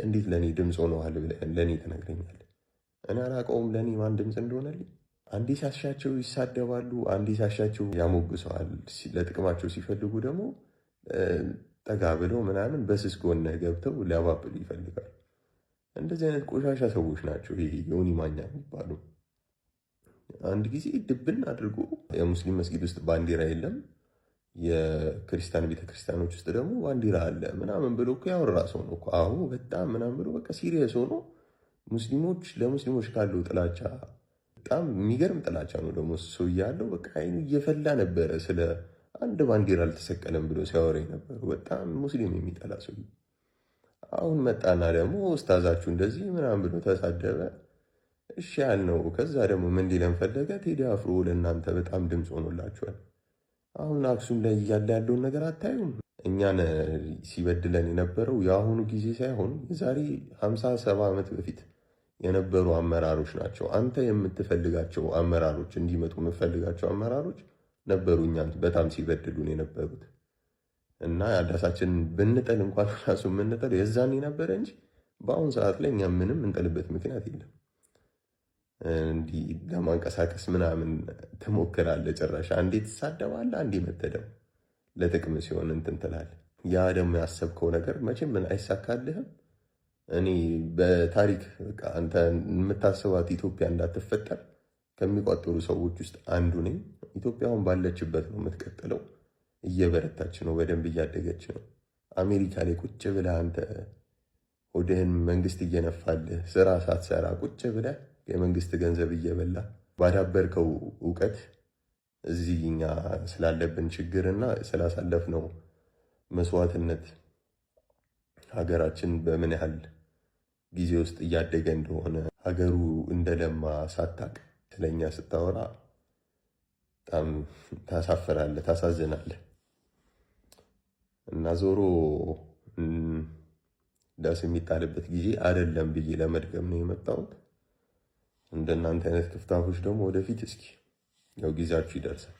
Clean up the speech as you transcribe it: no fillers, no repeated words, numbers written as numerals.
እንዴት ለእኔ ድምፅ ሆነዋል ብለህ ለእኔ ትነግረኛለህ? እኔ አላውቀውም ለእኔ ማን ድምፅ እንደሆነልኝ። አንዴ ሳሻቸው ይሳደባሉ፣ አንዴ ሳሻቸው ያሞግሰዋል። ለጥቅማቸው ሲፈልጉ ደግሞ ጠጋ ብለው ምናምን በስስ ጎን ገብተው ሊያባብሉ ይፈልጋሉ። እንደዚህ አይነት ቆሻሻ ሰዎች ናቸው ይሄ ዮኒ ማኛ የሚባሉ። አንድ ጊዜ ድብን አድርጎ የሙስሊም መስጊድ ውስጥ ባንዲራ የለም የክርስቲያን ቤተክርስቲያኖች ውስጥ ደግሞ ባንዲራ አለ ምናምን ብሎ እኮ ያወራ ሰው ነው እኮ። አዎ በጣም ምናምን ብሎ በቃ ሲሪየስ ሆኖ ሙስሊሞች ለሙስሊሞች ካለው ጥላቻ በጣም የሚገርም ጥላቻ ነው ደግሞ ሰው እያለው በቃ አይኑ እየፈላ ነበረ። ስለ አንድ ባንዲራ አልተሰቀለም ብሎ ሲያወራ ነበሩ። በጣም ሙስሊም የሚጠላ ሰው። አሁን መጣና ደግሞ ኡስታዛችሁ እንደዚህ ምናምን ብሎ ተሳደበ። እሺ ያልነው። ከዛ ደግሞ ምን ሊለን ፈለገ? ቴዲ አፍሮ ለእናንተ በጣም ድምፅ ሆኖላችኋል። አሁን አክሱም ላይ እያለ ያለውን ነገር አታዩም? እኛን ሲበድለን የነበረው የአሁኑ ጊዜ ሳይሆን የዛሬ 57 ዓመት በፊት የነበሩ አመራሮች ናቸው። አንተ የምትፈልጋቸው አመራሮች እንዲመጡ የምትፈልጋቸው አመራሮች ነበሩ እኛን በጣም ሲበድሉን የነበሩት። እና ራሳችን ብንጠል እንኳን ራሱ የምንጠል የዛኔ ነበረ እንጂ በአሁኑ ሰዓት ላይ እኛ ምንም እንጠልበት ምክንያት የለም። እንዲህ ለማንቀሳቀስ ምናምን ትሞክራለህ። ጭራሽ አንዴ ትሳደባለህ፣ አንዴ መተደም ለጥቅም ሲሆን እንትን ትላለህ። ያ ደግሞ ያሰብከው ነገር መቼም ምን አይሳካልህም። እኔ በታሪክ በቃ አንተ የምታስባት ኢትዮጵያ እንዳትፈጠር ከሚቋጠሩ ሰዎች ውስጥ አንዱ ነኝ። ኢትዮጵያውን ባለችበት ነው የምትቀጥለው። እየበረታች ነው፣ በደንብ እያደገች ነው። አሜሪካ ላይ ቁጭ ብለህ አንተ ሆድህን መንግስት እየነፋልህ ስራ ሳትሰራ ቁጭ ብለህ የመንግስት ገንዘብ እየበላ ባዳበርከው እውቀት እዚህ እኛ ስላለብን ችግርና ስላሳለፍነው መስዋዕትነት ሀገራችን በምን ያህል ጊዜ ውስጥ እያደገ እንደሆነ ሀገሩ እንደለማ ሳታቅ ስለኛ ስታወራ በጣም ታሳፍራለህ፣ ታሳዝናለህ። እና ዞሮ ዳስ የሚጣልበት ጊዜ አይደለም ብዬ ለመድገም ነው የመጣሁት። እንደናንተ አይነት ክፍታፎች ደግሞ ወደፊት እስኪ ያው ጊዜያችሁ ይደርሳል።